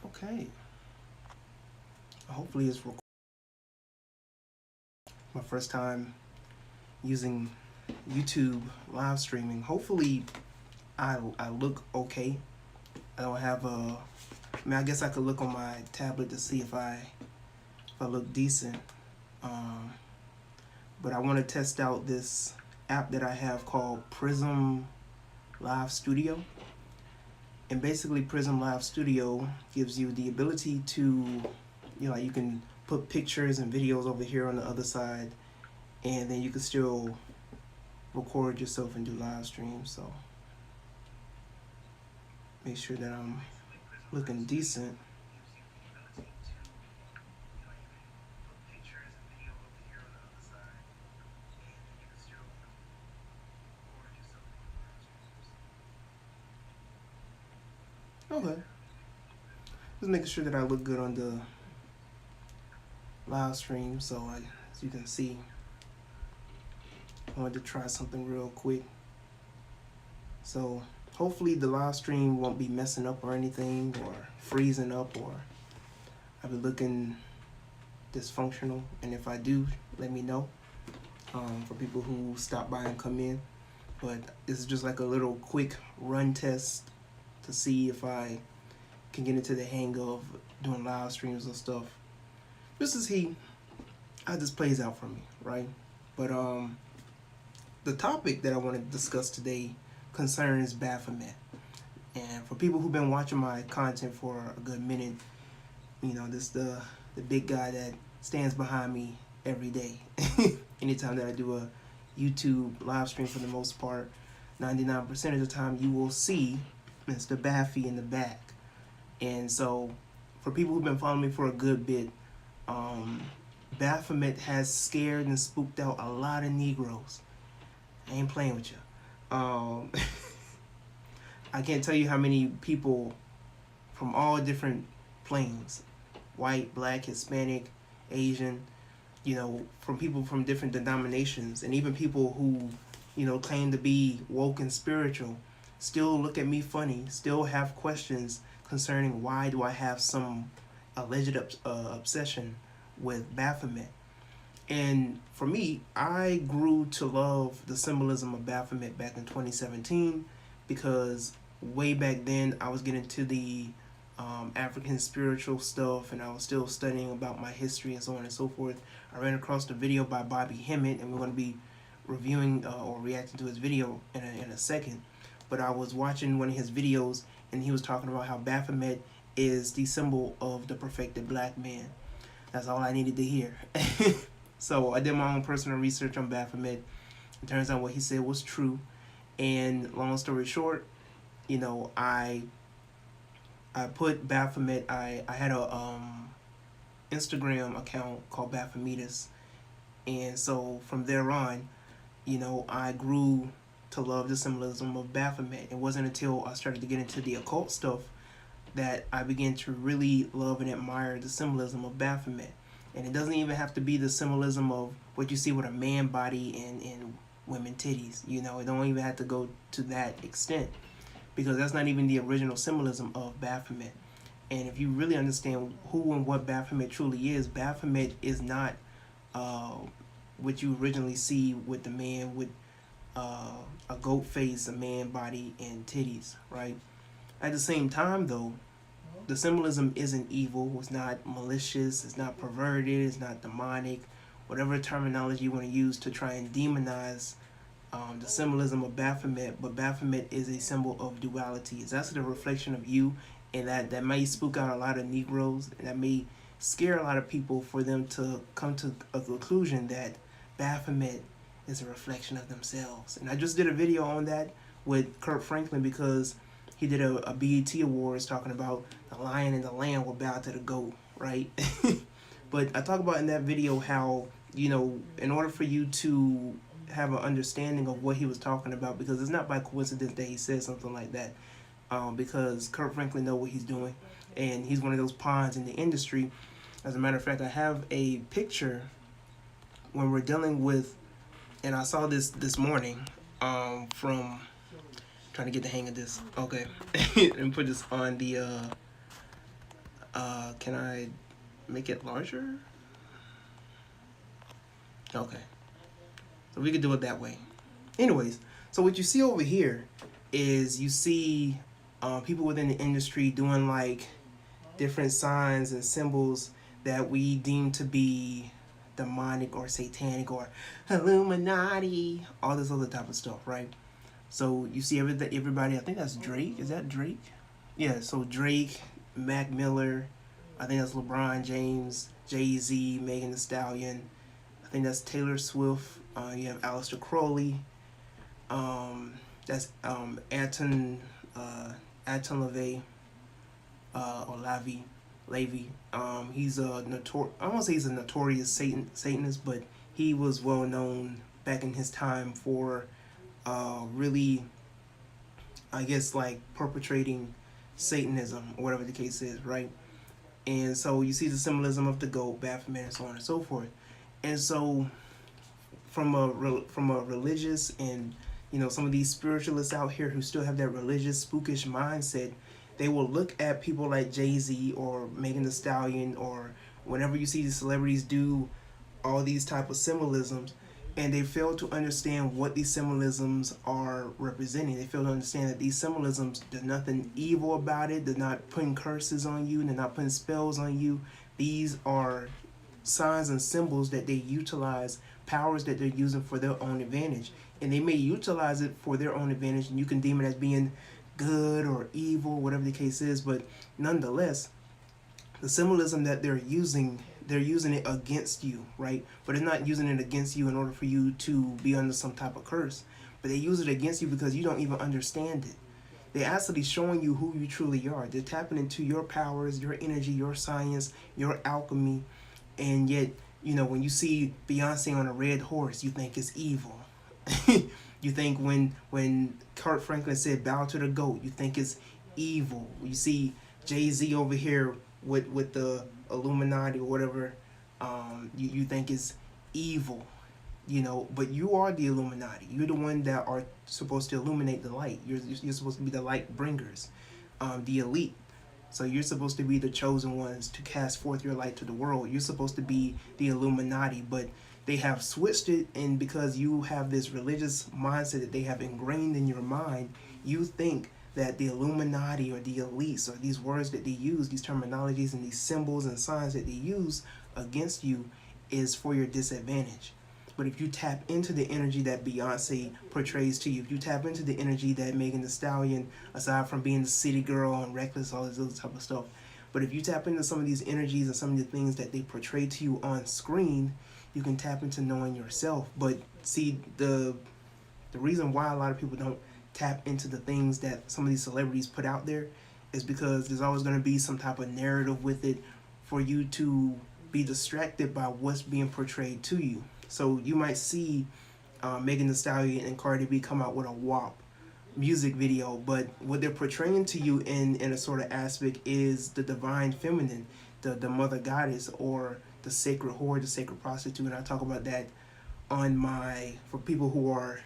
Okay. Hopefully it's my first time using YouTube live streaming. Hopefully I look okay. I don't have a. I mean, I guess I could look on my tablet to see if I look decent. Um, but I want to test out this app that I have called Prism Live Studio. And basically, Prism Live Studio gives you the ability to, like you can put pictures and videos over here on the other side, and then you can still record yourself and do live streams. So make sure that I'm looking decent. Okay. Just making sure that I look good on the live stream. So as you can see, I wanted to try something real quick. So hopefully the live stream won't be messing up or anything, or freezing up, or I'll be looking dysfunctional. And if I do, let me know, for people who stop by and come in. But this is just like a little quick run test to see if I can get into the hang of doing live streams and stuff. Just to see how this plays out for me, right? But the topic that I want to discuss today concerns Baphomet. And for people who've been watching my content for a good minute, you know, this the big guy that stands behind me every day. Anytime that I do a YouTube live stream, for the most part, 99% of the time you will see Mr. Baffy in the back. And so for people who've been following me for a good bit, Baphomet has scared and spooked out a lot of Negroes. I ain't playing with you. I can't tell you how many people from all different planes, white, black, Hispanic, Asian, you know, from people from different denominations, and even people who, you know, claim to be woke and spiritual, still look at me funny, still have questions concerning why do I have some alleged obsession with Baphomet. And for me, I grew to love the symbolism of Baphomet back in 2017, because way back then I was getting to the African spiritual stuff, and I was still studying about my history and so on and so forth. I ran across the video by Bobby Hemmit, and we're going to be reviewing or reacting to his video in a second. But I was watching one of his videos, and he was talking about how Baphomet is the symbol of the perfected black man. That's all I needed to hear. So I did my own personal research on Baphomet. It turns out what he said was true. And long story short, you know, I put Baphomet. I had a Instagram account called Baphometus, and so from there on, you know, I grew to love the symbolism of Baphomet. It wasn't until I started to get into the occult stuff that I began to really love and admire the symbolism of Baphomet. And it doesn't even have to be the symbolism of what you see with a man body and women titties. You know, it don't even have to go to that extent, because that's not even the original symbolism of Baphomet. And if you really understand who and what Baphomet truly is, Baphomet is not what you originally see with the man with a goat face, a man body, and titties, right? At the same time, though, the symbolism isn't evil, it's not malicious, it's not perverted, it's not demonic, whatever terminology you want to use to try and demonize the symbolism of Baphomet. But Baphomet is a symbol of duality. It's actually a reflection of you, and that may spook out a lot of Negroes, and that may scare a lot of people for them to come to a conclusion that Baphomet is a reflection of themselves. And I just did a video on that with Kurt Franklin, because he did a BET Awards talking about the lion and the lamb will bow to the goat, right? But I talk about in that video how, you know, in order for you to have an understanding of what he was talking about, because it's not by coincidence that he said something like that, because Kurt Franklin knows what he's doing, and he's one of those pawns in the industry. As a matter of fact, I have a picture when we're dealing with, and I saw this morning from, trying to get the hang of this. Okay. And put this on the Can I make it larger? Okay. So we could do it that way. Anyways, so what you see over here is you see people within the industry doing like different signs and symbols that we deem to be demonic or satanic or Illuminati, all this other type of stuff, right? So you see everybody, I think that's Drake. Is that Drake? Yeah, so Drake, Mac Miller, I think that's LeBron James, Jay-Z, Megan Thee Stallion. I think that's Taylor Swift. You have Aleister Crowley. That's Anton LaVey, or Levy. He's a I won't say he's a notorious Satanist, but he was well known back in his time for really, I guess, like perpetrating Satanism or whatever the case is, right? And so you see the symbolism of the goat, Baphomet, and so on and so forth. And so from a religious and some of these spiritualists out here who still have that religious spookish mindset, they will look at people like Jay-Z or Megan Thee Stallion, or whenever you see these celebrities do all these type of symbolisms, and they fail to understand what these symbolisms are representing. They fail to understand that these symbolisms, there's nothing evil about it. They're not putting curses on you. They're not putting spells on you. These are signs and symbols that they utilize, powers that they're using for their own advantage. And they may utilize it for their own advantage, and you can deem it as being good or evil, whatever the case is. But nonetheless, the symbolism that they're using it against you, right? But they're not using it against you in order for you to be under some type of curse. But they use it against you because you don't even understand it. They're actually showing you who you truly are. They're tapping into your powers, your energy, your science, your alchemy. And yet, when you see Beyonce on a red horse, you think it's evil. You think when Kurt Franklin said bow to the goat, you think it's evil. You see Jay-Z over here with the Illuminati or whatever, you think it's evil, but you are the Illuminati. You're the one that are supposed to illuminate the light. You're supposed to be the light bringers, the elite. So you're supposed to be the chosen ones to cast forth your light to the world. You're supposed to be the Illuminati, but they have switched it, and because you have this religious mindset that they have ingrained in your mind, you think that the Illuminati or the elites, or these words that they use, these terminologies and these symbols and signs that they use against you, is for your disadvantage. But if you tap into the energy that Beyonce portrays to you, if you tap into the energy that Megan Thee Stallion, aside from being the city girl and reckless, all this other type of stuff, but if you tap into some of these energies and some of the things that they portray to you on screen, you can tap into knowing yourself. But see, the reason why a lot of people don't tap into the things that some of these celebrities put out there is because there's always going to be some type of narrative with it for you to be distracted by what's being portrayed to you. So you might see Megan Thee Stallion and Cardi B come out with a WAP music video, but what they're portraying to you in a sort of aspect is the divine feminine, the mother goddess, or the sacred whore, the sacred prostitute. And I talk about that on for people who are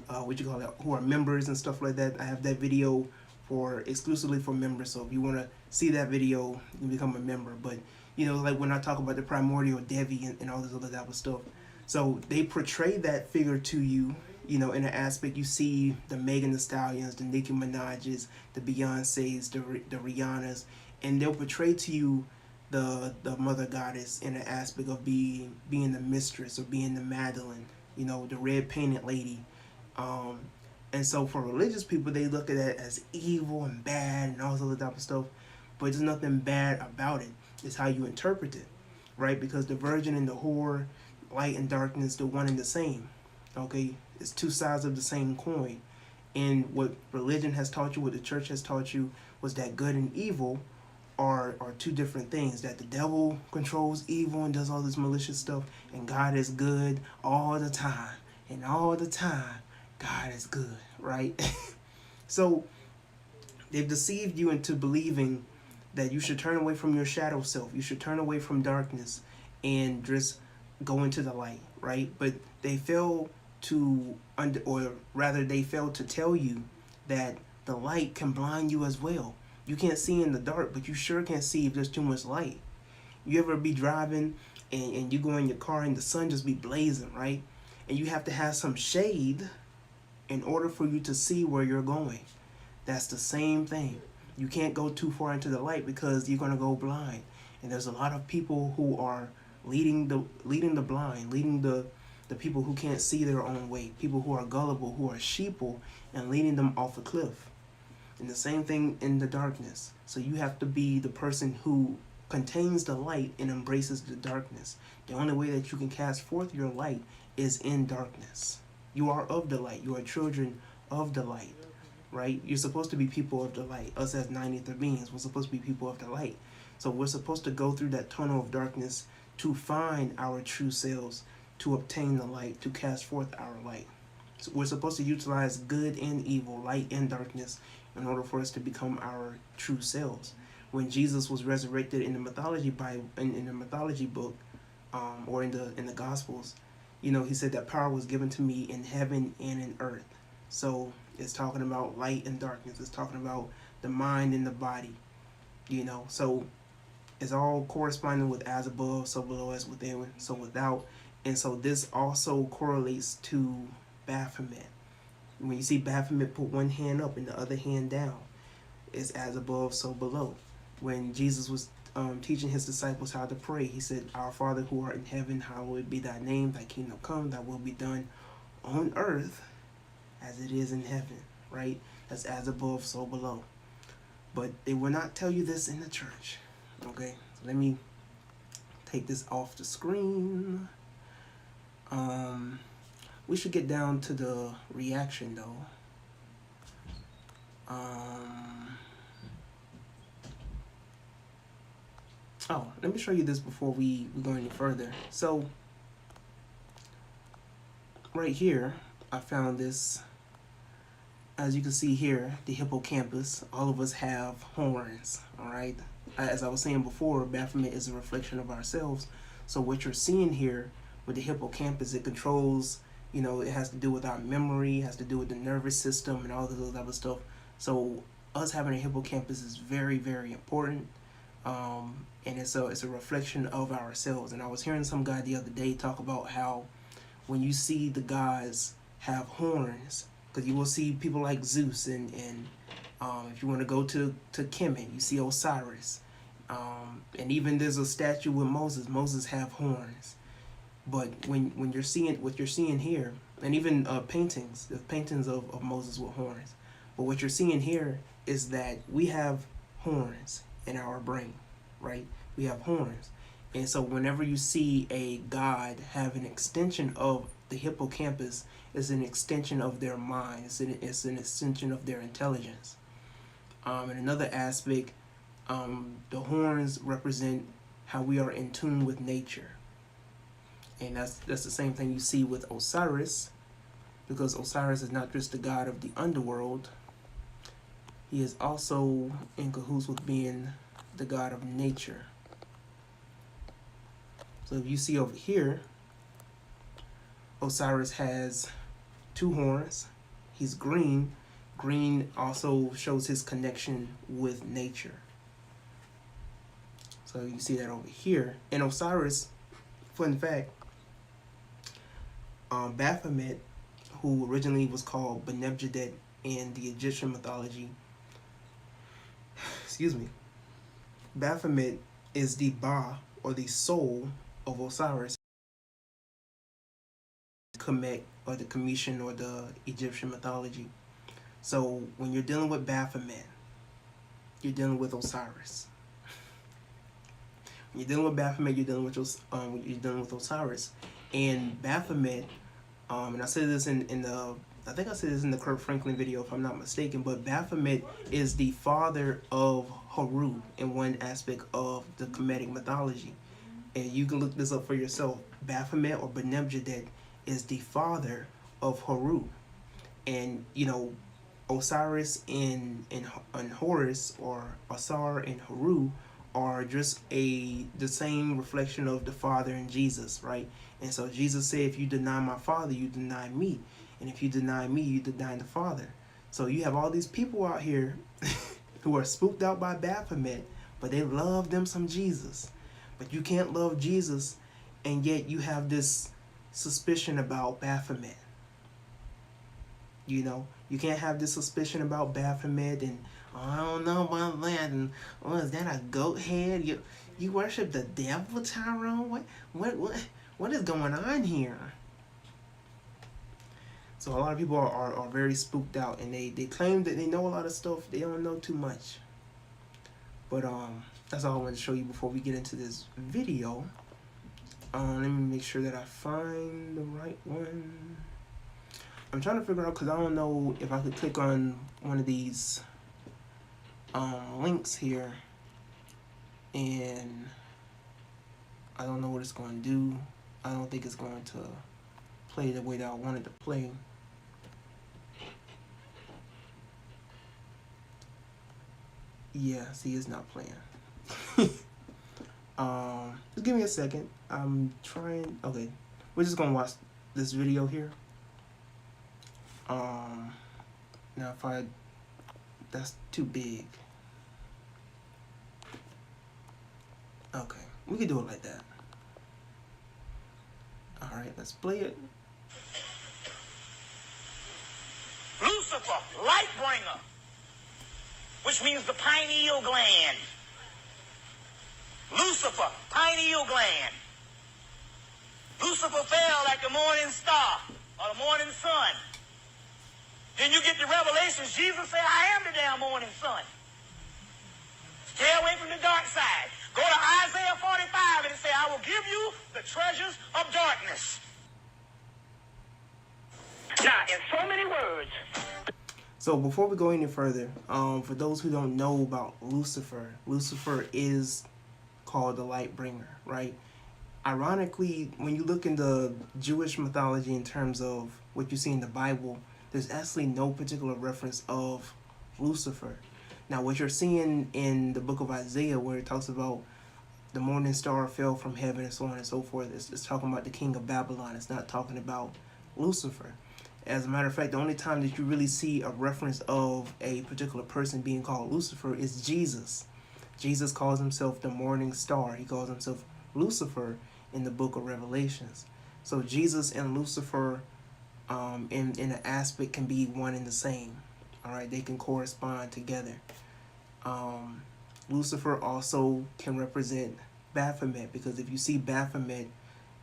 who are members and stuff like that. I have that video exclusively for members. So if you want to see that video, you can become a member. But like when I talk about the primordial Devi and all this other type of stuff, so they portray that figure to you, in an aspect. You see the Megan Thee Stallions, the Nicki Minaj's, the Beyoncé's, the Rihanna's, and they'll portray to you the mother goddess in an aspect of being the mistress or being the Madeline, the red painted lady. And so for religious people, they look at that as evil and bad and all this other type of stuff. But there's nothing bad about it. It's how you interpret it, right? Because the virgin and the whore, light and darkness, they're one and the same. Okay? It's two sides of the same coin. And what religion has taught you, what the church has taught you, was that good and evil are two different things. That the devil controls evil and does all this malicious stuff, and God is good all the time. And all the time, God is good, right? So they've deceived you into believing that you should turn away from your shadow self. You should turn away from darkness and just go into the light, right? But they fail to they fail to tell you that the light can blind you as well. You can't see in the dark, but you sure can't see if there's too much light. You ever be driving and you go in your car and the sun just be blazing, right? And you have to have some shade in order for you to see where you're going. That's the same thing. You can't go too far into the light because you're gonna go blind. And there's a lot of people who are leading the blind, leading the people who can't see their own way, people who are gullible, who are sheeple, and leading them off a cliff. And the same thing in the darkness. So you have to be the person who contains the light and embraces the darkness. The only way that you can cast forth your light is in darkness. You are of the light. You are children of the light, right? You're supposed to be people of the light. Us as 90th beings, we're supposed to be people of the light. So we're supposed to go through that tunnel of darkness to find our true selves, to obtain the light, to cast forth our light. So we're supposed to utilize good and evil, light and darkness, in order for us to become our true selves. When Jesus was resurrected in the mythology Bible, in the mythology book, or in the Gospels, you know, he said that power was given to me in heaven and in earth. So it's talking about light and darkness. It's talking about the mind and the body, you know. So it's all corresponding with as above, so below, as within, so without. And so this also correlates to Baphomet. When you see Baphomet put one hand up and the other hand down, it's as above, so below. When Jesus was teaching his disciples how to pray, he said, "Our Father who art in heaven, hallowed be thy name, thy kingdom come, thy will be done on earth as it is in heaven," right? That's as above, so below. But they will not tell you this in the church. Okay, so let me take this off the screen. We should get down to the reaction though. Oh, let me show you this before we go any further. So right here, I found this. As you can see here, the hippocampus, all of us have horns, all right? As I was saying before, Baphomet is a reflection of ourselves. So what you're seeing here with the hippocampus, it controls, you know, it has to do with our memory, it has to do with the nervous system and all of those other stuff. So us having a hippocampus is very, very important. And it's a reflection of ourselves. And I was hearing some guy the other day talk about how when you see the gods have horns, because you will see people like Zeus, and if you want to go to Kemet, you see Osiris, and even there's a statue with Moses. Moses have horns, but when you're seeing what you're seeing here, and even paintings, the paintings of Moses with horns, but what you're seeing here is that we have horns in our brain, right? We have horns, and so whenever you see a god have an extension of the hippocampus, is an extension of their mind. It's an extension of their intelligence. And another aspect, the horns represent how we are in tune with nature. And that's the same thing you see with Osiris, because Osiris is not just the god of the underworld. He is also in cahoots with being the god of nature. So if you see over here, Osiris has 2 horns. He's green. Green also shows his connection with nature. So you see that over here. And Osiris, fun fact, Baphomet, who originally was called Benebjedet in the Egyptian mythology, excuse me, Baphomet is the Ba, or the soul of Osiris, Kemet, or the Cometian, or the Egyptian mythology. So when you're dealing with Baphomet, you're dealing with Osiris. When you're dealing with Baphomet, you're dealing with Osiris. And Baphomet, and I said this in the, I think I said this in the Kirk Franklin video if I'm not mistaken, but Baphomet is the father of Haru in one aspect of the Kemetic mythology. And you can look this up for yourself. Baphomet, or Benebjedet, is the father of Haru. And, you know, Osiris and Horus, or Asar and Haru, are just the same reflection of the Father and Jesus, right? And so Jesus said, if you deny my Father, you deny me. And if you deny me, you deny the Father. So you have all these people out here who are spooked out by Baphomet, but they love them some Jesus. But you can't love Jesus, and yet you have this suspicion about Baphomet. You know, you can't have this suspicion about Baphomet, and oh, I don't know about that, and oh, is that a goat head? You worship the devil, Tyrone? What is going on here? So a lot of people are very spooked out, and they claim that they know a lot of stuff. They don't know too much. But that's all I wanted to show you before we get into this video. Let me make sure that I find the right one. I'm trying to figure out, because I don't know if I could click on one of these links here, and I don't know what it's going to do. I don't think it's going to play the way that I want it to play. Yeah, see, it's not playing. Just give me a second. I'm trying. Okay, we're just gonna watch this video here. Now that's too big. Okay, we can do it like that. All right, let's play it. Lucifer, light bringer, which means the pineal gland. Lucifer, pineal gland. Lucifer fell like the morning star or the morning sun. Then you get the revelations. Jesus said, I am the damn morning sun. Stay away from the dark side. Go to Isaiah 45 and it says, I will give you the treasures of darkness. Now, in so many words. So before we go any further, for those who don't know about Lucifer, Lucifer is called the light bringer, right? Ironically, when you look in the Jewish mythology in terms of what you see in the Bible, there's actually no particular reference of Lucifer. Now, what you're seeing in the book of Isaiah, where it talks about the morning star fell from heaven and so on and so forth, it's talking about the king of Babylon. It's not talking about Lucifer. As a matter of fact, the only time that you really see a reference of a particular person being called Lucifer is Jesus. Jesus calls himself the morning star. He calls himself Lucifer in the book of Revelations. So Jesus and Lucifer in an aspect can be one and the same. All right, they can correspond together. Lucifer also can represent Baphomet, because if you see Baphomet,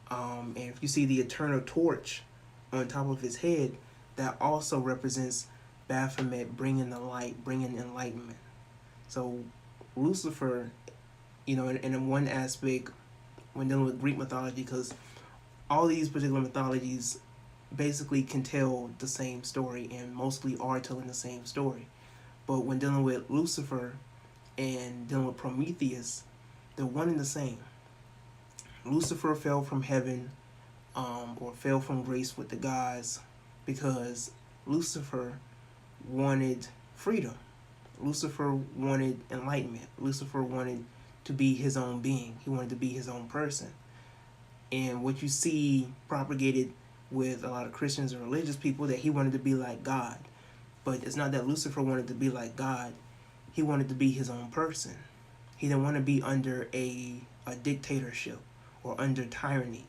and if you see the eternal torch on top of his head, that also represents Baphomet bringing the light, bringing enlightenment. So Lucifer, you know, in one aspect, when dealing with Greek mythology, because all these particular mythologies basically can tell the same story and mostly are telling the same story. But when dealing with Lucifer and dealing with Prometheus, they're one and the same. Lucifer fell from heaven, or fell from grace with the gods, because Lucifer wanted freedom. Lucifer wanted enlightenment. Lucifer wanted to be his own being. He wanted to be his own person. And what you see propagated with a lot of Christians and religious people, that he wanted to be like God. But it's not that Lucifer wanted to be like God. He wanted to be his own person. He didn't want to be under a dictatorship or under tyranny.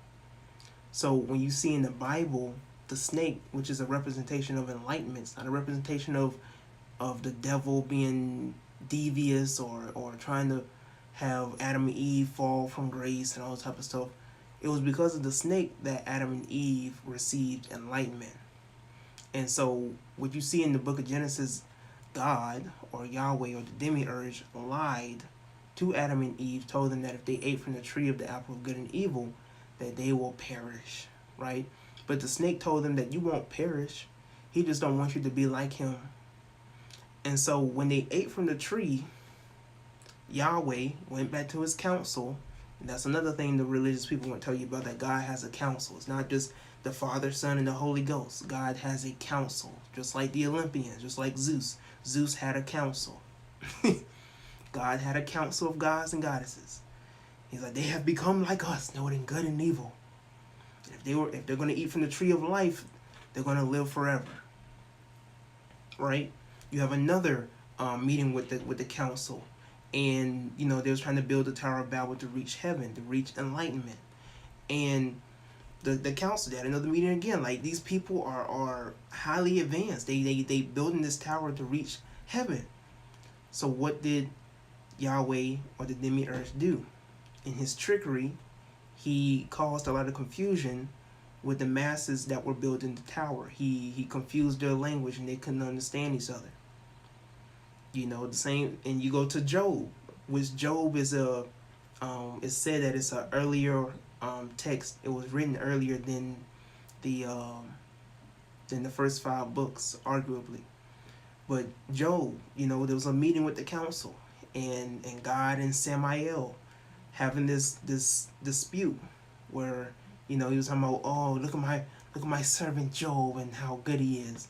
So when you see in the Bible, the snake, which is a representation of enlightenment, it's not a representation of the devil being devious or trying to have Adam and Eve fall from grace and all that type of stuff. It was because of the snake that Adam and Eve received enlightenment. And so what you see in the book of Genesis, God or Yahweh or the demiurge lied to Adam and Eve, told them that if they ate from the tree of the apple of good and evil, that they will perish, right? But the snake told them that you won't perish. He just don't want you to be like him. And so when they ate from the tree, Yahweh went back to his council. And that's another thing the religious people won't tell you about, that God has a council. It's not just the Father, Son, and the Holy Ghost. God has a council, just like the Olympians, just like Zeus. Zeus had a council. God had a council of gods and goddesses. He's like, they have become like us, knowing good and evil. If they're going to eat from the tree of life, they're going to live forever. Right? You have another meeting with the council, and they was trying to build the Tower of Babel to reach heaven, to reach enlightenment, and the council, they had another meeting again. Like, these people are highly advanced. They building this tower to reach heaven. So what did Yahweh, or the demiurge, do? In his trickery, he caused a lot of confusion with the masses that were building the tower. He confused their language, and they couldn't understand each other. The same. And you go to Job, which Job is it's said that it's an earlier text. It was written earlier than the first 5 books, arguably. But Job, there was a meeting with the council, and God and Samael having this dispute where he was talking about, oh, look at my servant Job and how good he is,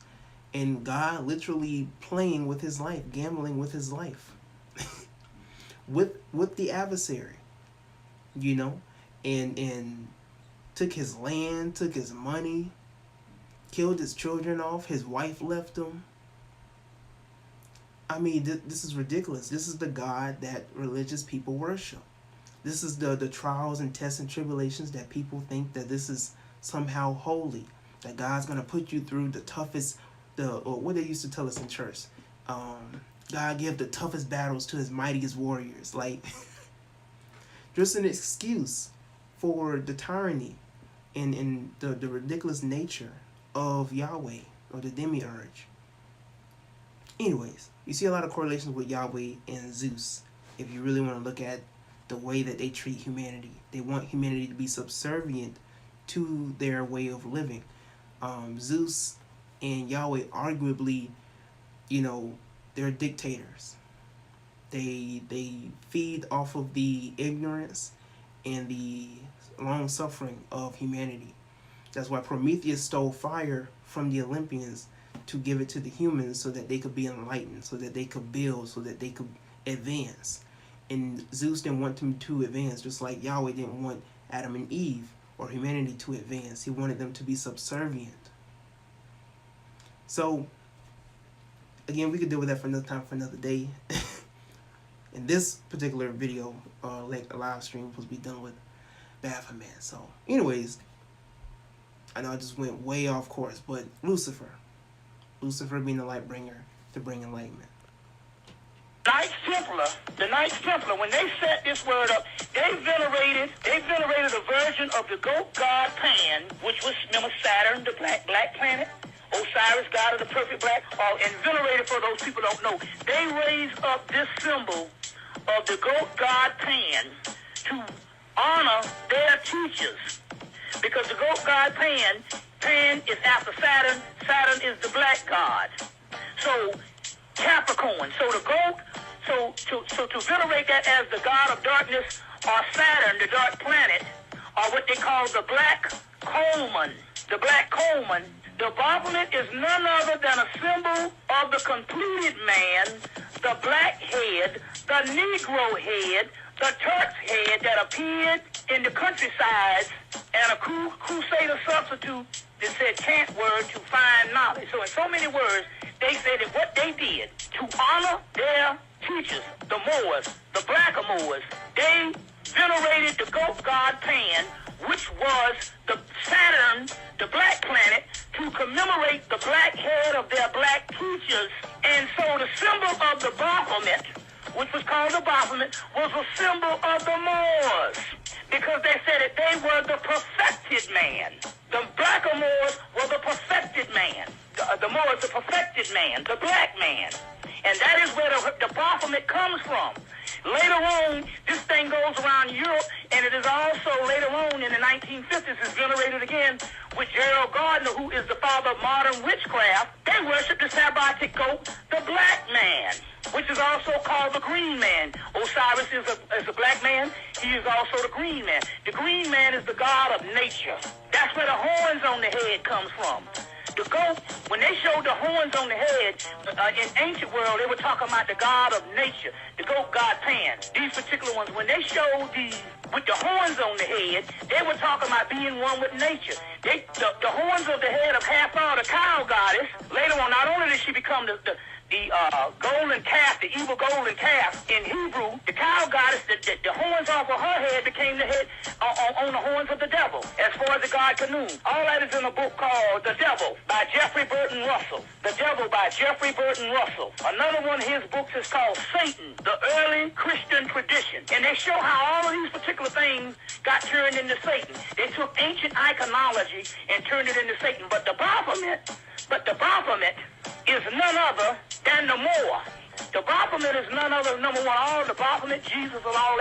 and God literally playing with his life, gambling with his life, with the adversary, and took his land, took his money, killed his children off, his wife left him. I mean, this is ridiculous. This is the God that religious people worship. This is the trials and tests and tribulations that people think that this is somehow holy, that God's going to put you through the toughest, or what they used to tell us in church, God give the toughest battles to his mightiest warriors. Like, just an excuse for the tyranny and the ridiculous nature of Yahweh, or the demiurge. Anyways, you see a lot of correlations with Yahweh and Zeus if you really want to look at the way that they treat humanity. They want humanity to be subservient to their way of living. Zeus and Yahweh, arguably, they're dictators. They feed off of the ignorance and the long suffering of humanity. That's why Prometheus stole fire from the Olympians to give it to the humans so that they could be enlightened, so that they could build, so that they could advance. And Zeus didn't want them to advance, just like Yahweh didn't want Adam and Eve or humanity to advance. He wanted them to be subservient. So, again, we could deal with that for another time, for another day. In this particular video, like a live stream, was be done with Baphomet. So, anyways, I know I just went way off course, but Lucifer being the light bringer to bring enlightenment. The Knights Templar, when they set this word up, they venerated a version of the goat god Pan, which was, remember, Saturn, the black planet, Osiris, god of the perfect black, and venerated, for those people who don't know, they raised up this symbol of the goat god Pan to honor their teachers. Because the goat god Pan is after Saturn. Saturn is the black god. So Capricorn. So the goat. So to venerate that as the god of darkness, or Saturn, the dark planet, or what they call the black coalman. The black coalman. The Baphomet is none other than a symbol of the completed man, the black head, the Negro head, the Turk's head that appeared in the countryside, and a crusader substitute that said chant word to find knowledge. So in so many words, they said that what they did to honor their teachers, the Moors, the Blackamoors, they venerated the goat god Pan, which was the Saturn, the black planet, to commemorate the black head of their black teachers. And so the symbol of the Baphomet, which was called the Baphomet, was a symbol of the Moors, because they said that they were the perfected man. The Blackamoors were the perfected man. The Moors, the perfected man, the black man. And that is where the Baphomet comes from. Later on, this thing goes around Europe, and it is also later on in the 1950s is venerated again with Gerald Gardner, who is the father of modern witchcraft. They worship the Sabbatic goat, the black man, which is also called the green man. Osiris is a black man. He is also the green man. The green man is the god of nature. That's where the horns on the head comes from. The goat, when they showed the horns on the head, in ancient world, they were talking about the god of nature, the goat god Pan. These particular ones, when they showed these with the horns on the head, they were talking about being one with nature. The horns of the head of Hathor, the cow goddess, later on, not only did she become the the golden calf, the evil golden calf in Hebrew, the cow goddess, the horns off of her head became the head on the horns of the devil, as far as the god Canaan. All that is in a book called The Devil by Jeffrey Burton Russell. The Devil by Jeffrey Burton Russell. Another one of his books is called Satan, the Early Christian Tradition. And they show how all of these particular things got turned into Satan. They took ancient iconology and turned it into Satan. But the Baphomet is none other than the Moor. The Baphomet is none other, number one, all the Baphomet, Jesus, and all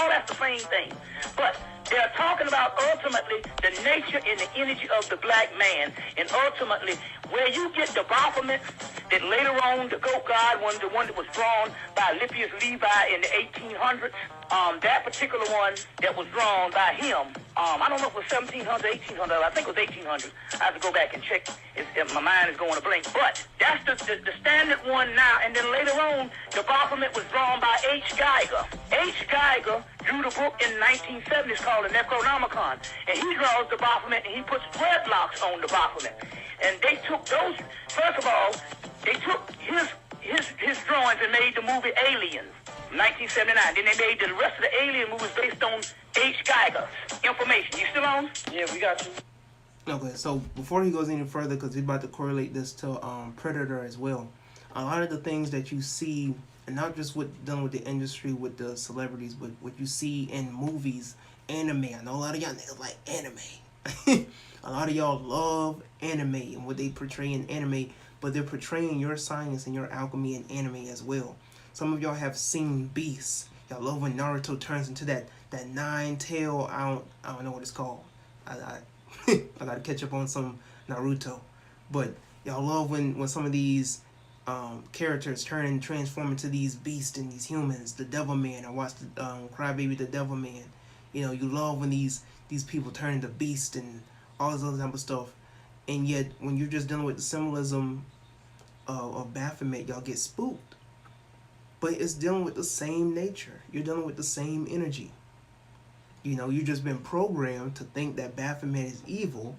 that's the same thing. But they're talking about ultimately the nature and the energy of the black man, and ultimately where you get the Baphomet that later on the goat god, the one that was drawn by Lippius Levi in the 1800s, that particular one that was drawn by him, I don't know if it was 1700, 1800, I think it was 1800. I have to go back and check if my mind is going to blink. But that's the standard one now. And then later on, the Baphomet was drawn by H. Geiger. H. Geiger drew the book in the 1970s called the Necronomicon. And he draws the Baphomet and he puts dreadlocks on the Baphomet. And they took those, first of all, they took his drawings and made the movie Aliens. 1979. Then they made the rest of the alien movies based on H. Geiger's information. You still on? Yeah, we got you. Okay, so before he goes any further, because he's about to correlate this to Predator as well, a lot of the things that you see, and not just done with the industry, with the celebrities, but what you see in movies, anime. I know a lot of y'all niggas like anime. A lot of y'all love anime and what they portray in anime, but they're portraying your science and your alchemy in anime as well. Some of y'all have seen Beast. Y'all love when Naruto turns into that nine-tail, I don't know what it's called. I gotta catch up on some Naruto. But y'all love when some of these characters transform into these beasts and these humans. The Devil Man. I watched Crybaby the Devil Man. You know, you love when these people turn into beasts and all this other type of stuff. And yet, when you're just dealing with the symbolism of Baphomet, y'all get spooked. But it's dealing with the same nature. You're dealing with the same energy. You know, you've just been programmed to think that Baphomet is evil,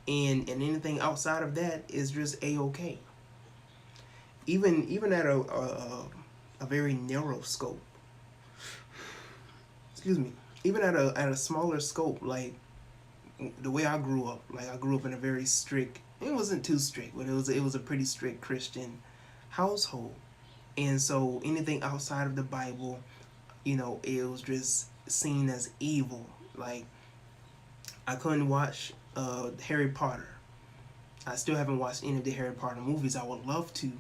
and anything outside of that is just A-okay. Even at a very narrow scope. Excuse me. Even at a smaller scope, like the way I grew up. Like I grew up in a very strict. It wasn't too strict, but it was a pretty strict Christian household. And so anything outside of the Bible, you know, it was just seen as evil. Like, I couldn't watch Harry Potter. I still haven't watched any of the Harry Potter movies. I would love to.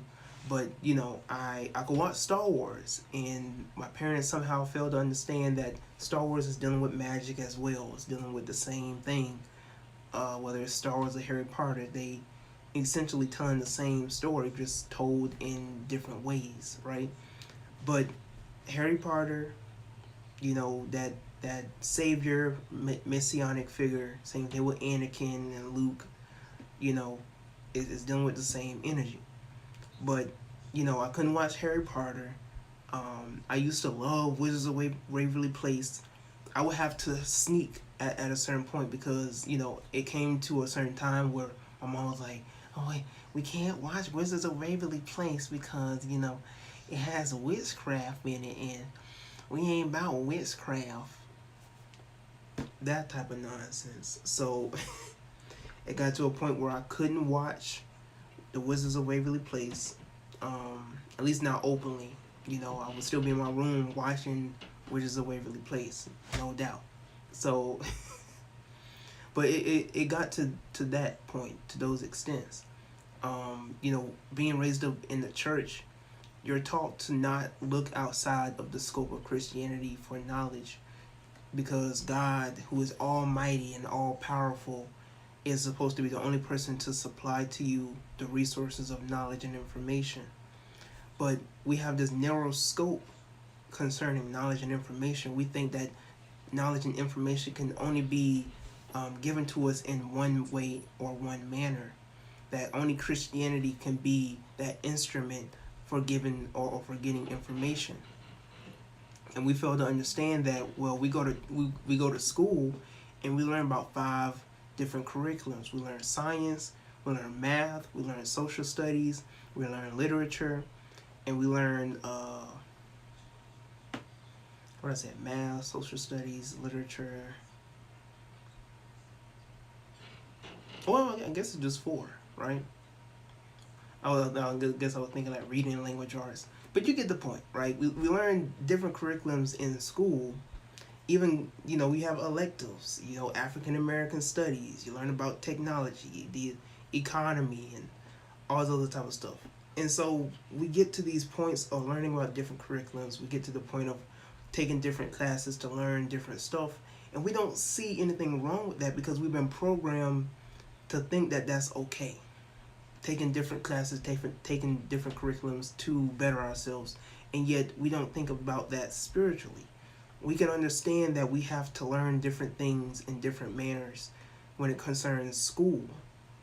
But, you know, I could watch Star Wars. And my parents somehow failed to understand that Star Wars is dealing with magic as well. It's dealing with the same thing. Whether it's Star Wars or Harry Potter, they essentially telling the same story, just told in different ways, right? But Harry Potter, you know, that savior, messianic figure, same thing with Anakin and Luke, you know, is dealing with the same energy. But, you know, I couldn't watch Harry Potter. I used to love Wizards of Waverly Place. I would have to sneak at a certain point because, you know, it came to a certain time where my mom was like, oh, wait, we can't watch Wizards of Waverly Place because, you know, it has witchcraft in it and we ain't about witchcraft. That type of nonsense. So it got to a point where I couldn't watch the Wizards of Waverly Place, at least not openly. You know, I would still be in my room watching Wizards of Waverly Place, no doubt. So, but it got to that point, to those extents. You know, being raised up in the church, you're taught to not look outside of the scope of Christianity for knowledge, because God, who is almighty and all-powerful, is supposed to be the only person to supply to you the resources of knowledge and information. But we have this narrow scope concerning knowledge and information. We think that knowledge and information can only be given to us in one way or one manner. That only Christianity can be that instrument for giving or for getting information. And we fail to understand that, well, we go to school and we learn about 5 different curriculums. We learn science, we learn math, we learn social studies, we learn literature, and we learn what I said, math, social studies, literature. Well, I guess it's just 4, right? I guess I was thinking like reading and language arts. But you get the point, right? We learn different curriculums in school. Even, we have electives, African American studies. You learn about technology, the economy, and all this other type of stuff. And so we get to these points of learning about different curriculums. We get to the point of taking different classes to learn different stuff. And we don't see anything wrong with that because we've been programmed to think that that's okay. Taking different classes, taking different curriculums to better ourselves. And yet we don't think about that spiritually. We can understand that we have to learn different things in different manners when it concerns school.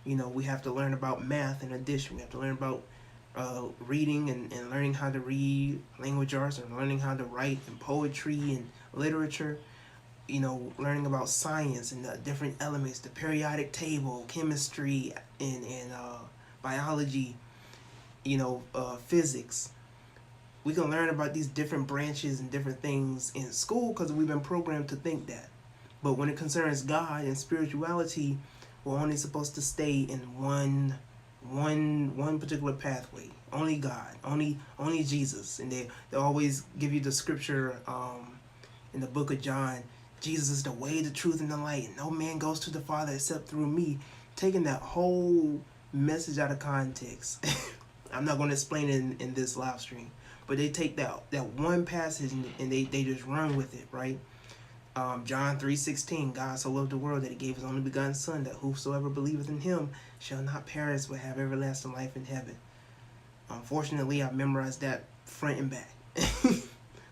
We have to learn about math and addition. We have to learn about reading and learning how to read, language arts, and learning how to write, and poetry and literature. Learning about science and the different elements, the periodic table, chemistry, and biology, physics. We can learn about these different branches and different things in school because we've been programmed to think that. But when it concerns God and spirituality, we're only supposed to stay in one particular pathway. Only God, only Jesus. And they always give you the scripture in the book of John. Jesus is the way, the truth, and the light, and no man goes to the Father except through me. Taking that whole message out of context. I'm not going to explain it in this live stream, but they take that one passage and they just run with it, right? John 3:16, God so loved the world that he gave his only begotten Son, that whosoever believeth in him shall not perish but have everlasting life in heaven. Unfortunately, I've memorized that front and back.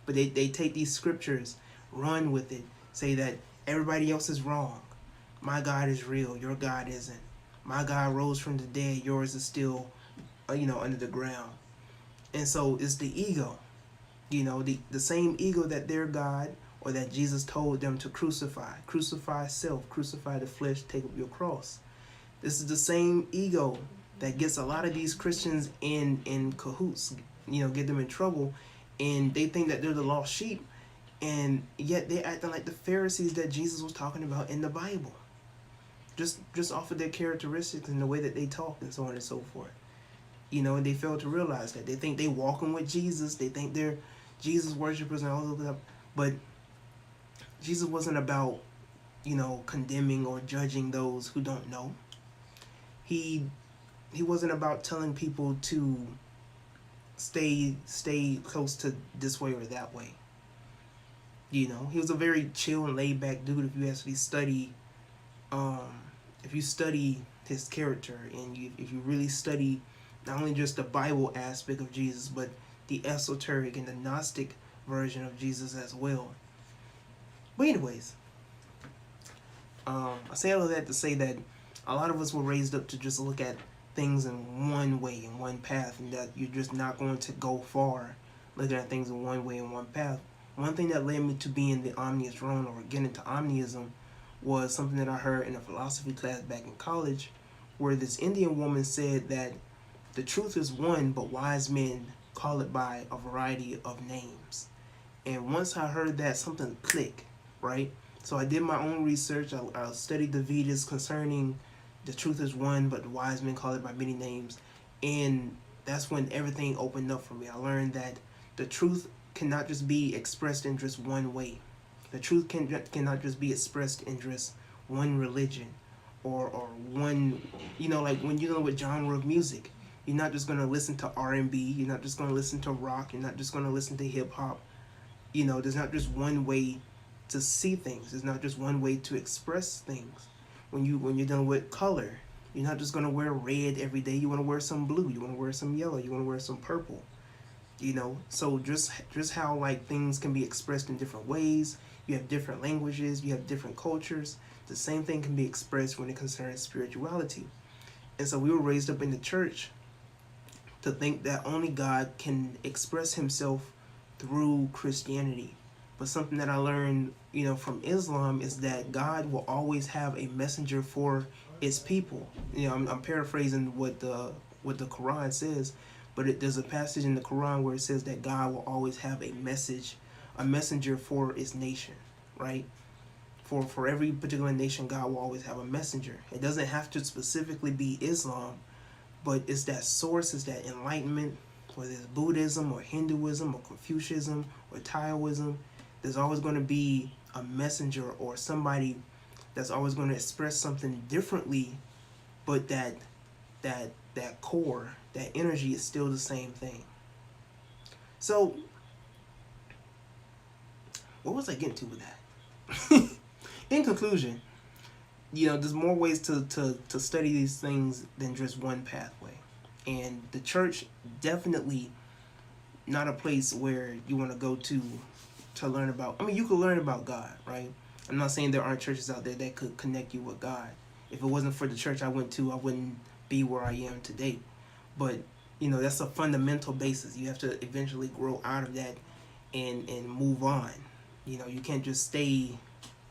But they take these scriptures, run with it, say that everybody else is wrong. My God is real, your God isn't. My God rose from the dead, yours is still, under the ground. And so it's the ego, the same ego that their God, or that Jesus told them to crucify. Crucify self, crucify the flesh, take up your cross. This is the same ego that gets a lot of these Christians in cahoots, get them in trouble, and they think that they're the lost sheep, and yet they're acting like the Pharisees that Jesus was talking about in the Bible. Just off of their characteristics and the way that they talk and so on and so forth. And they fail to realize that. They think they walking with Jesus, they think they're Jesus worshipers and all of that, but Jesus wasn't about, condemning or judging those who don't know. He wasn't about telling people to stay close to this way or that way. He was a very chill and laid back dude. If you actually study, his character, and if you really study not only just the Bible aspect of Jesus, but the esoteric and the Gnostic version of Jesus as well. But anyways, I say all of that to say that a lot of us were raised up to just look at things in one way, in one path, and that you're just not going to go far looking at things in one way, in one path. One thing that led me to being the omnious drone, or getting into omniism, was something that I heard in a philosophy class back in college, where this Indian woman said that the truth is one, but wise men call it by a variety of names. And once I heard that, something clicked, right? So I did my own research. I studied the Vedas concerning the truth is one, but the wise men call it by many names. And that's when everything opened up for me. I learned that the truth cannot just be expressed in just one way. The truth cannot just be expressed in just one religion or one, like when you're dealing with genre of music, you're not just going to listen to R&B, you're not just going to listen to rock, you're not just going to listen to hip hop. There's not just one way to see things. There's not just one way to express things. When you're dealing with color, you're not just going to wear red every day. You want to wear some blue, you want to wear some yellow, you want to wear some purple. So just how like things can be expressed in different ways. You have different languages, you have different cultures. The same thing can be expressed when it concerns spirituality. And so we were raised up in the church to think that only God can express himself through Christianity. But something that I learned, from Islam is that God will always have a messenger for its people. I'm paraphrasing what the Quran says, But there's a passage in the Quran where it says that God will always have a messenger for his nation, right? For every particular nation, God will always have a messenger. It doesn't have to specifically be Islam, but it's that source, it's that enlightenment, whether it's Buddhism or Hinduism or Confucianism or Taoism. There's always going to be a messenger or somebody that's always going to express something differently, but that core, that energy is still the same thing. So, what was I getting to with that? In conclusion, there's more ways to study these things than just one pathway. And the church definitely not a place where you want to go to learn about. I mean, you could learn about God, right? I'm not saying there aren't churches out there that could connect you with God. If it wasn't for the church I went to, I wouldn't be where I am today. But, that's a fundamental basis. You have to eventually grow out of that and move on. You can't just stay,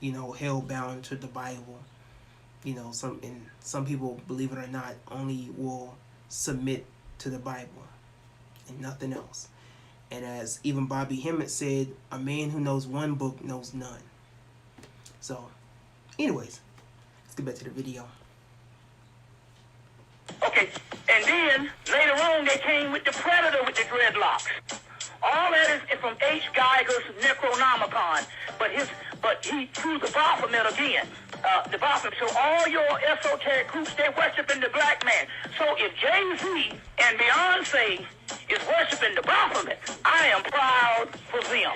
hell-bound to the Bible. Some people, believe it or not, only will submit to the Bible and nothing else. And as even Bobby Hemmit said, a man who knows one book knows none. So, anyways, let's get back to the video. Okay, and then later on they came with the Predator with the dreadlocks. All that is from H. Geiger's Necronomicon, but he threw the Baphomet again. The Baphomet. So all your esoteric groups, they're worshiping the black man. So if Jay-Z and Beyonce is worshiping the Baphomet, I am proud for them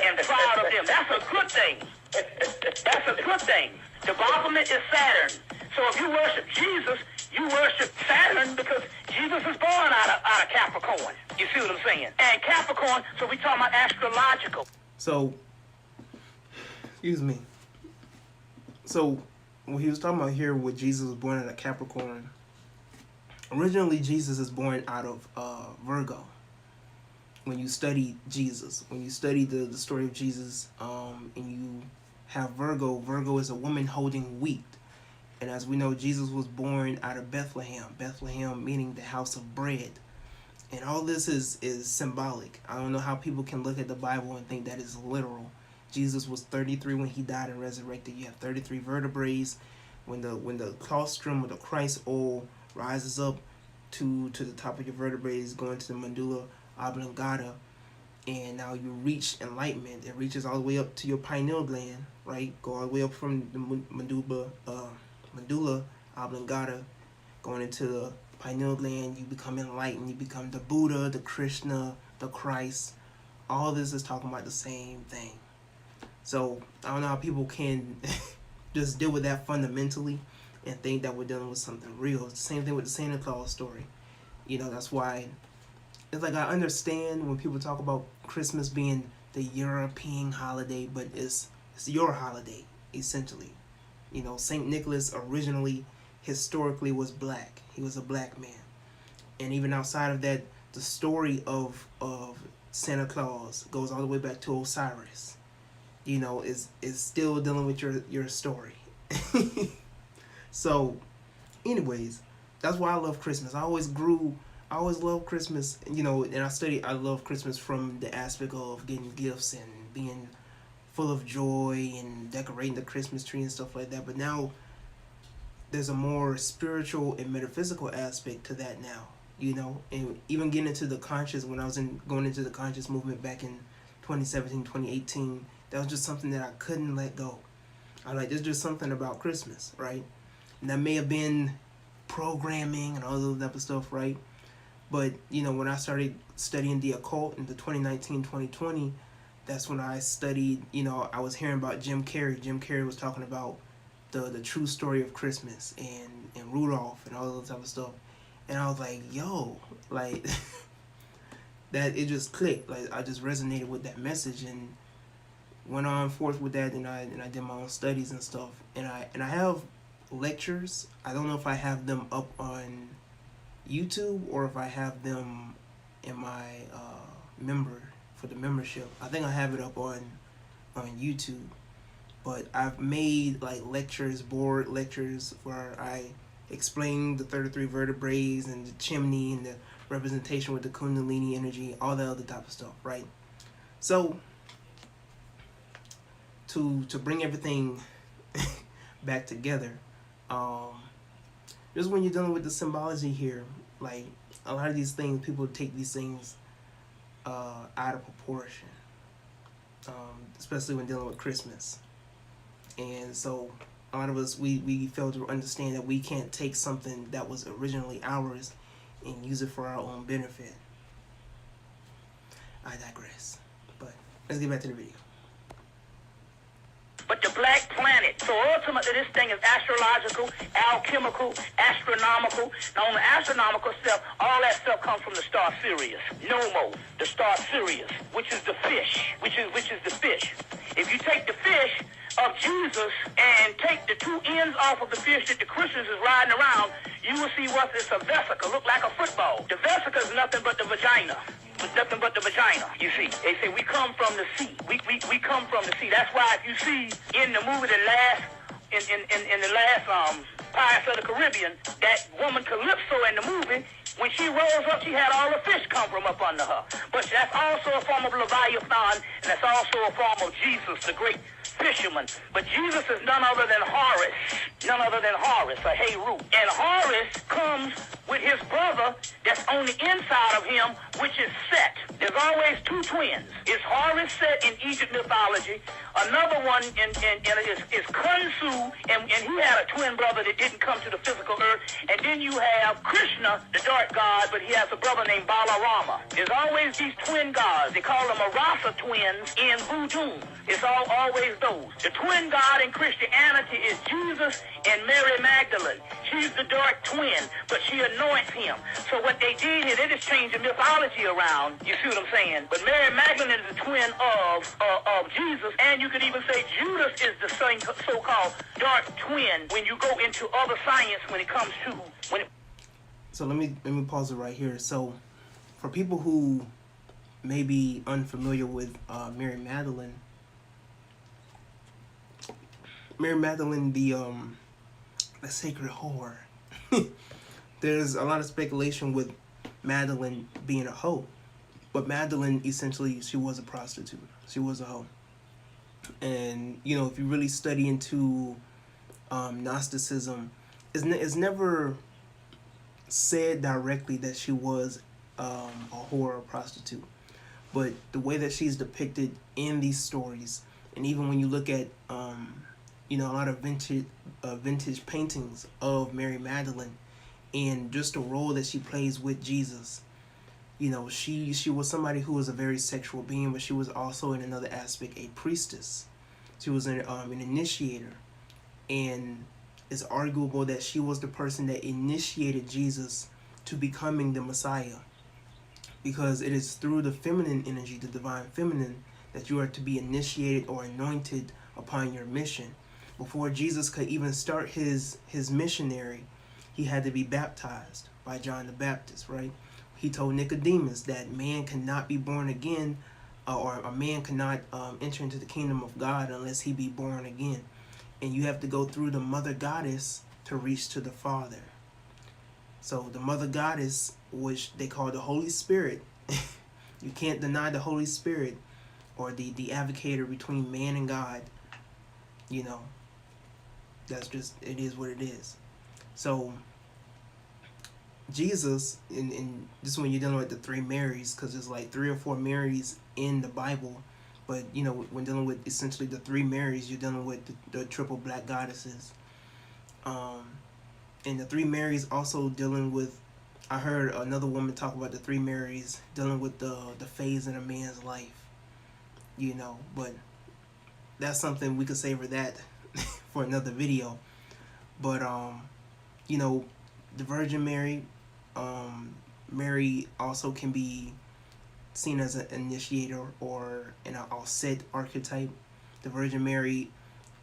and proud of them. That's a good thing. That's a good thing. The Baphomet is Saturn. So if you worship Jesus, you worship Saturn because Jesus is born out of Capricorn. You see what I'm saying? And Capricorn, so we talking about astrological. So, excuse me. So, what he was talking about here with Jesus was born out of Capricorn. Originally, Jesus is born out of Virgo. When you study Jesus, when you study the story of Jesus, and you have Virgo is a woman holding wheat. And as we know, Jesus was born out of Bethlehem. Bethlehem meaning the house of bread. And all this is symbolic. I don't know how people can look at the Bible and think that is literal. Jesus was 33 when he died and resurrected. You have 33 vertebrae. When the colostrum or the Christ oil rises up to the top of your vertebrae, going to the medulla oblongata, and now you reach enlightenment. It reaches all the way up to your pineal gland, right? Go all the way up from the medulla oblongata, going into the pineal gland. You become enlightened. You become the Buddha, the Krishna, the Christ. All this is talking about the same thing. So I don't know how people can just deal with that fundamentally and think that we're dealing with something real. It's the same thing with the Santa Claus story. That's why it's like I understand when people talk about Christmas being the European holiday, but it's your holiday, essentially. St. Nicholas originally, historically, was black. He was a black man. And even outside of that, the story of Santa Claus goes all the way back to Osiris. Is still dealing with your story. So, anyways, that's why I love Christmas. I always love Christmas, and I love Christmas from the aspect of getting gifts and being full of joy and decorating the Christmas tree and stuff like that. But now there's a more spiritual and metaphysical aspect to that now, and even getting into the conscious, when I was going into the conscious movement back in 2017, 2018, that was just something that I couldn't let go. There's just something about Christmas, right? And that may have been programming and all that type of stuff, right? But, when I started studying the occult in the 2019, 2020, that's when I studied, I was hearing about Jim Carrey. Jim Carrey was talking about the true story of Christmas and Rudolph and all that type of stuff. And I was like, yo, that it just clicked. I just resonated with that message and went on forth with that, and I did my own studies and stuff. And I have lectures. I don't know if I have them up on YouTube or if I have them in my for the membership. I think I have it up on YouTube. But I've made board lectures where I explain the 33 vertebrae and the chimney and the representation with the Kundalini energy, all that other type of stuff, right? So to bring everything back together, just when you're dealing with the symbology here, like a lot of these things, people take these things out of proportion, especially when dealing with Christmas. And so a lot of us, we fail to understand that we can't take something that was originally ours and use it for our own benefit. I digress. But let's get back to the video. But the black planet. So ultimately this thing is astrological, alchemical, astronomical. Now on the astronomical stuff, all that stuff comes from the star Sirius. Nomos, the star Sirius, which is the fish, which is the fish. If you take the fish of Jesus and take the two ends off of the fish that the Christians is riding around, you will see what is a vesica, look like a football. The vesica is nothing but the vagina. It's nothing but the vagina, you see. They say we come from the sea. We come from the sea. That's why if you see in the movie in the last Pirates of the Caribbean, that woman Calypso in the movie, when she rose up, she had all the fish come from up under her. But that's also a form of Leviathan, and that's also a form of Jesus, the great fisherman. But Jesus is none other than Horus, a Heru. And Horus comes with his brother that's on the inside of him, which is Set. There's always two twins. It's Horus Set in Egypt mythology. Another one is Khonsu, and he had a twin brother that didn't come to the physical earth. And then you have Krishna, the dark god, but he has a brother named Balarama. There's always these twin gods. They call them Arasa twins in voodoo. It's always those. The twin god in Christianity is Jesus and Mary Magdalene. She's the dark twin, but she anoints him. So what they did here, they just changed the mythology around. You see what I'm saying? But Mary Magdalene is the twin of Jesus, and you could even say Judas is the same so-called dark twin when you go into other science when it comes to So let me pause it right here. So for people who may be unfamiliar with Mary Magdalene, the sacred whore. There's a lot of speculation with Magdalene being a hoe, but Magdalene essentially, she was a prostitute. She was a hoe. And you know, if you really study into Gnosticism, it's never said directly that she was a whore or a prostitute, but the way that she's depicted in these stories, and even when you look at you know, a lot of vintage paintings of Mary Magdalene and just the role that she plays with Jesus. You know, she was somebody who was a very sexual being, but she was also in another aspect a priestess. She was an initiator, and it's arguable that she was the person that initiated Jesus to becoming the Messiah, because it is through the feminine energy, the divine feminine, that you are to be initiated or anointed upon your mission. Before Jesus could even start his missionary, he had to be baptized by John the Baptist, right? He told Nicodemus that man cannot be born again, or a man cannot enter into the kingdom of God unless he be born again. And you have to go through the mother goddess to reach to the Father. So the mother goddess, which they call the Holy Spirit, you can't deny the Holy Spirit, or the advocator between man and God. You know, that's just, it is what it is. So Jesus, in this when you're dealing with the three Marys, because there's like 3 or 4 Marys in the Bible, but you know, when dealing with essentially the 3 Marys, you're dealing with the triple black goddesses. And the 3 Marys also dealing with, I heard another woman talk about the 3 Marys dealing with the phase in a man's life, you know, but that's something we could savor that for another video. But you know, the Virgin Mary, Mary also can be seen as an initiator or an all-set archetype. The Virgin Mary,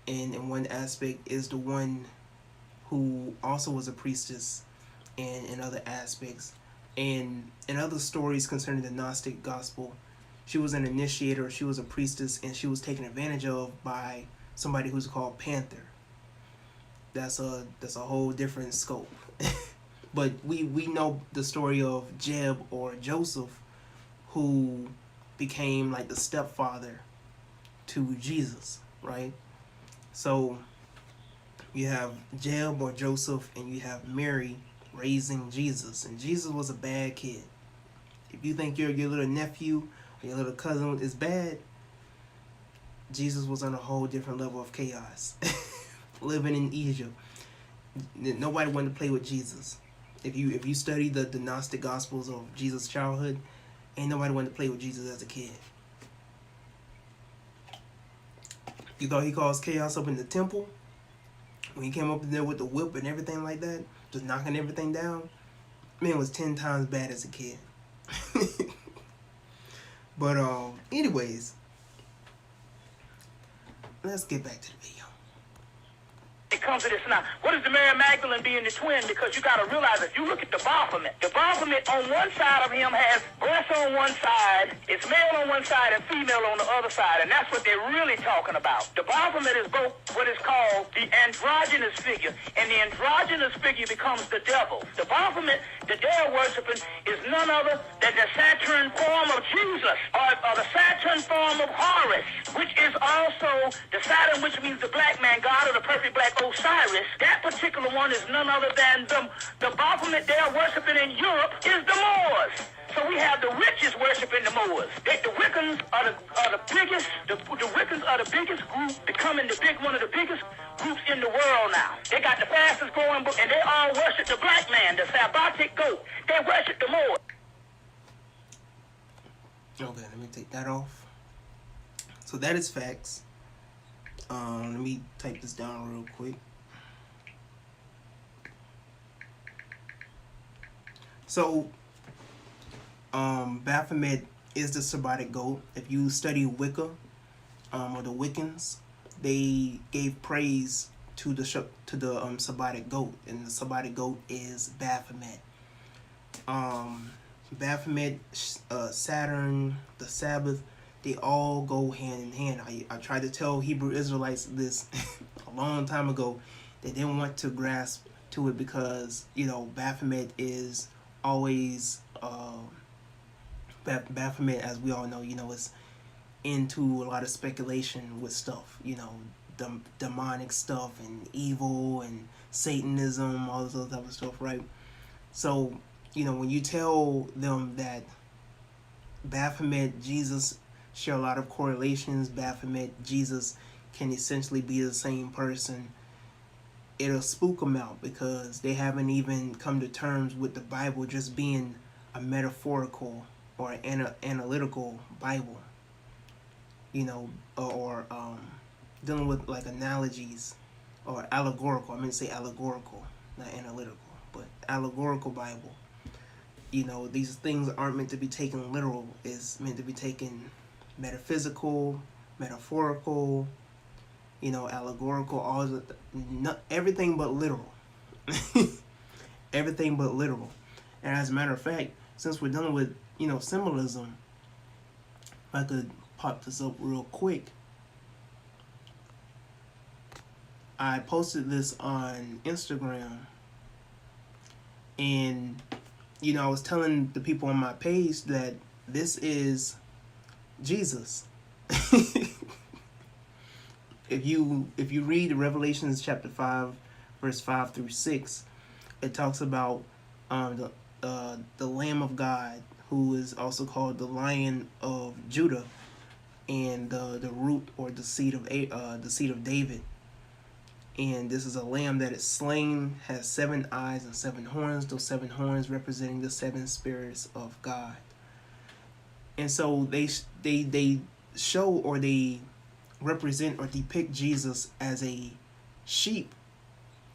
in one aspect, is the one who also was a priestess, and in other aspects. And in other stories concerning the Gnostic gospel, she was an initiator, she was a priestess, and she was taken advantage of by somebody who's called Panther. That's a whole different scope. But we know the story of Jeb or Joseph, who became like the stepfather to Jesus, right? So you have Jeb or Joseph, and you have Mary raising Jesus, and Jesus was a bad kid. If you think your little nephew or your little cousin is bad, Jesus was on a whole different level of chaos. Living in Egypt, nobody wanted to play with Jesus. If you study the Gnostic Gospels of Jesus' childhood, ain't nobody wanted to play with Jesus as a kid. You thought he caused chaos up in the temple when he came up in there with the whip and everything like that, just knocking everything down? Man was 10 times bad as a kid. But anyways, let's get back to the video. It comes to this now. What is the Mary Magdalene being the twin? Because you got to realize, if you look at the Baphomet on one side of him has breasts on one side, it's male on one side and female on the other side, and that's what they're really talking about. The Baphomet is both what is called the androgynous figure, and the androgynous figure becomes the devil. The Baphomet that they're worshiping is none other than the Saturn form of Jesus, or the Saturn form of Horus, which is also the Saturn, which means the black man god, or the perfect black Osiris. That particular one is none other than the Baphomet they're worshiping in Europe is the Moors. So we have the witches worshiping the Moors. The Wiccans are the biggest. The Wiccans are the biggest group, becoming one of the biggest groups in the world now. They got the fastest growing book, and they all worship the black man, the Sabbatic goat. They worship the Moors. Okay, let me take that off. So that is facts. Let me type this down real quick. So, Baphomet is the Sabbatic goat. If you study Wicca, or the Wiccans, they gave praise to the Sabbatic goat, and the Sabbatic goat is Baphomet. Baphomet, Saturn, the Sabbath, they all go hand in hand. I tried to tell Hebrew Israelites this a long time ago. They didn't want to grasp to it because, Baphomet is always, Baphomet, as we all know, is into a lot of speculation with stuff, demonic stuff and evil and Satanism, all this other type of stuff, right? So, when you tell them that Baphomet, Jesus share a lot of correlations, Baphomet, Jesus can essentially be the same person, it'll spook them out because they haven't even come to terms with the Bible just being a metaphorical or analytical Bible, or dealing with like analogies or allegorical. I meant to say allegorical, not analytical, but allegorical Bible. These things aren't meant to be taken literal. It's meant to be taken metaphysical, metaphorical, allegorical, everything but literal. Everything but literal. And as a matter of fact, since we're dealing with, symbolism, if I could pop this up real quick. I posted this on Instagram, and, I was telling the people on my page that this is Jesus. If you read Revelations chapter 5, verse 5 through 6, it talks about the Lamb of God, who is also called the Lion of Judah, and the root or the seed of David. And this is a lamb that is slain, has 7 eyes and 7 horns, those 7 horns representing the 7 spirits of God. And so they show, or they represent or depict Jesus as a sheep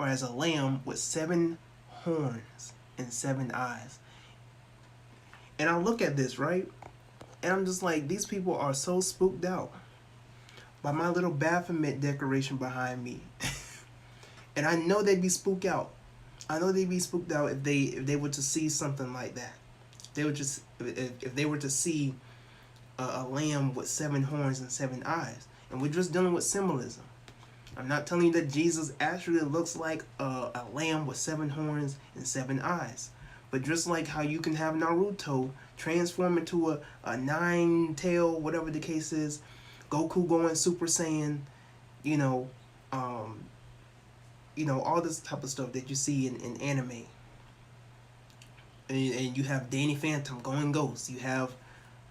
or as a lamb with 7 horns and 7 eyes. And I look at this, right? And I'm just like, these people are so spooked out by my little Baphomet decoration behind me. And I know they'd be spooked out. I know they'd be spooked out if they were to see something like that. If they were to see a lamb with 7 horns and 7 eyes. And we're just dealing with symbolism. I'm not telling you that Jesus actually looks like a lamb with 7 horns and 7 eyes. But just like how you can have Naruto transform into a 9-tail, whatever the case is, Goku going Super Saiyan, you know, all this type of stuff that you see in anime. And you have Danny Phantom going Ghost. You have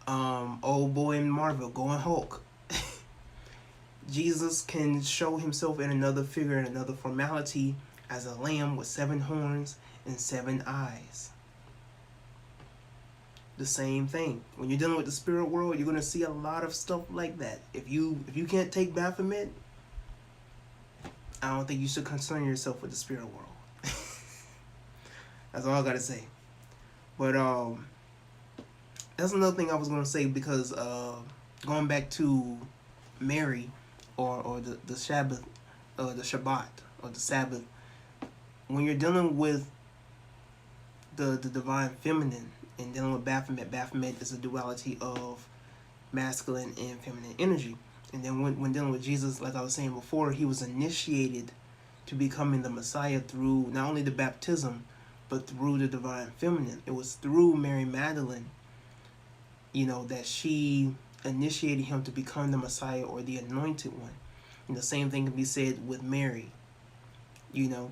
old boy in Marvel going Hulk. Jesus can show himself in another figure, in another formality, as a lamb with 7 horns and 7 eyes. The same thing. When you're dealing with the spirit world, you're going to see a lot of stuff like that. If you can't take Baphomet, I don't think you should concern yourself with the spirit world. That's all I got to say. But that's another thing I was going to say, because going back to Mary or the Sabbath, the Shabbat or the Sabbath, when you're dealing with the divine feminine and dealing with Baphomet is a duality of masculine and feminine energy. And then when dealing with Jesus, like I was saying before, he was initiated to becoming the Messiah through not only the baptism, but through the divine feminine. It was through Mary Magdalene, that she initiated him to become the Messiah or the anointed one. And the same thing can be said with Mary, in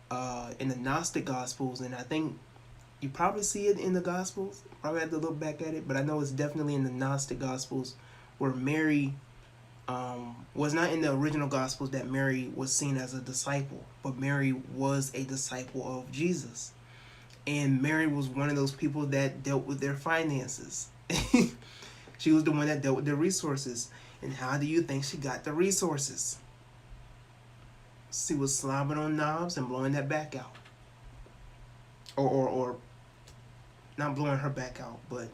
the Gnostic Gospels, and I think you probably see it in the Gospels. Probably have to look back at it, but I know it's definitely in the Gnostic Gospels, where Mary was not in the original Gospels that Mary was seen as a disciple, but Mary was a disciple of Jesus. And Mary was one of those people that dealt with their finances. She was the one that dealt with their resources. And how do you think she got the resources? She was slobbing on knobs and blowing that back out. Or not blowing her back out, but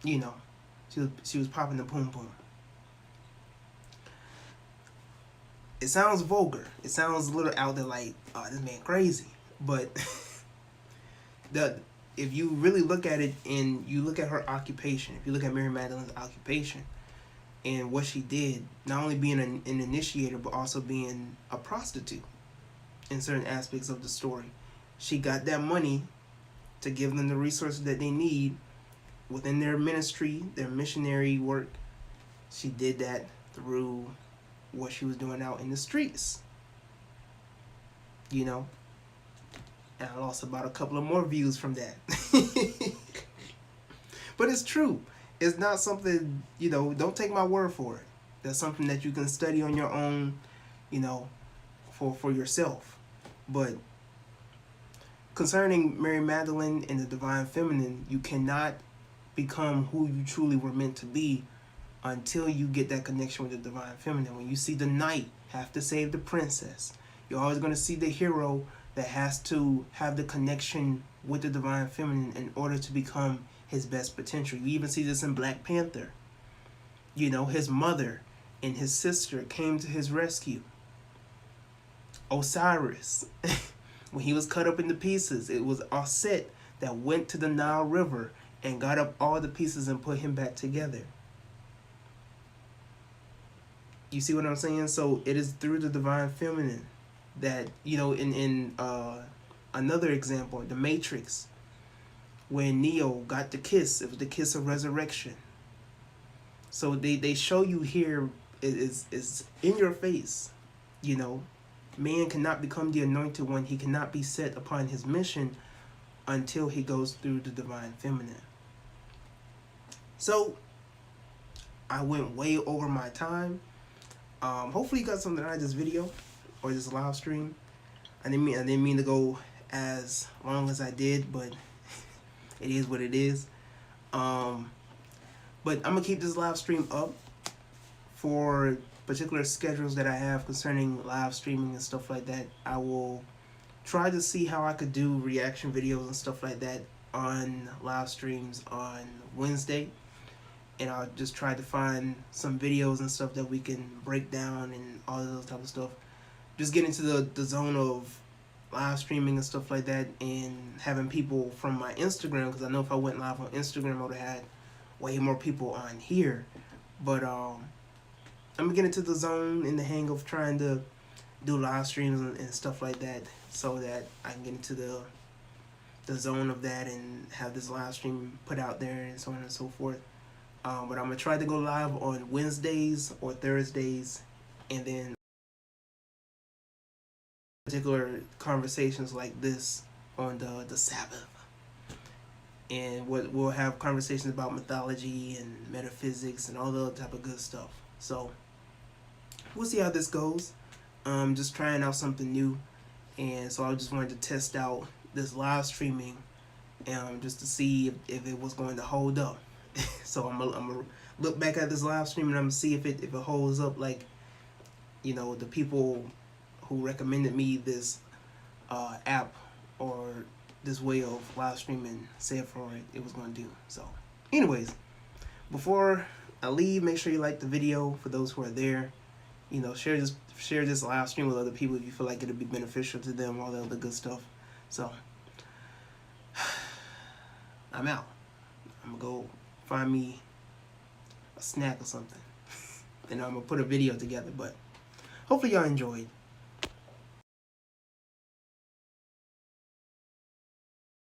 she was popping the poom poom. It sounds vulgar. It sounds a little out there, like, oh, this man crazy. But if you really look at it and you look at her occupation, if you look at Mary Magdalene's occupation and what she did, not only being an initiator, but also being a prostitute in certain aspects of the story, she got that money to give them the resources that they need within their ministry, their missionary work. She did that through what she was doing out in the streets. And I lost about a couple of more views from that. But it's true. It's not something, don't take my word for it. That's something that you can study on your own, for yourself. But concerning Mary Magdalene and the divine feminine, you cannot become who you truly were meant to be until you get that connection with the divine feminine. When you see the knight have to save the princess, you're always going to see the hero that has to have the connection with the divine feminine in order to become his best potential. You even see this in Black Panther. His mother and his sister came to his rescue. Osiris, when he was cut up into pieces, it was Osset that went to the Nile River and got up all the pieces and put him back together. You see what I'm saying? So it is through the divine feminine that, in another example, The Matrix, when Neo got the kiss, it was the kiss of resurrection. So they show you here, is in your face, man cannot become the anointed one. He cannot be set upon his mission until he goes through the divine feminine. So I went way over my time. Hopefully you got something out of this video or this live stream. I didn't mean to go as long as I did, but it is what it is. But I'm gonna keep this live stream up for particular schedules that I have concerning live streaming and stuff like that. I will try to see how I could do reaction videos and stuff like that on live streams on Wednesday. And I'll just try to find some videos and stuff that we can break down and all of those type of stuff. Just get into the zone of live streaming and stuff like that, and having people from my Instagram, because I know if I went live on Instagram, I would have had way more people on here. But I'm gonna get into the zone, in the hang of trying to do live streams and stuff like that, so that I can get into the zone of that and have this live stream put out there and so on and so forth. But I'm gonna try to go live on Wednesdays or Thursdays, and then particular conversations like this on the Sabbath. And we'll have conversations about mythology and metaphysics and all the other type of good stuff. So we'll see how this goes. Just trying out something new, and so I just wanted to test out this live streaming, just to see if it was going to hold up. So I'm gonna look back at this live stream and I'm gonna see if it holds up, like, you know, the people who recommended me this app or this way of live streaming said for it was going to do. So anyways, before I leave, make sure you like the video. For those who are there, you know, share this live stream with other people if you feel like it'll be beneficial to them, all the other good stuff. So I'm out. I'm gonna go find me a snack or something, and I'm gonna put a video together. But hopefully y'all enjoyed.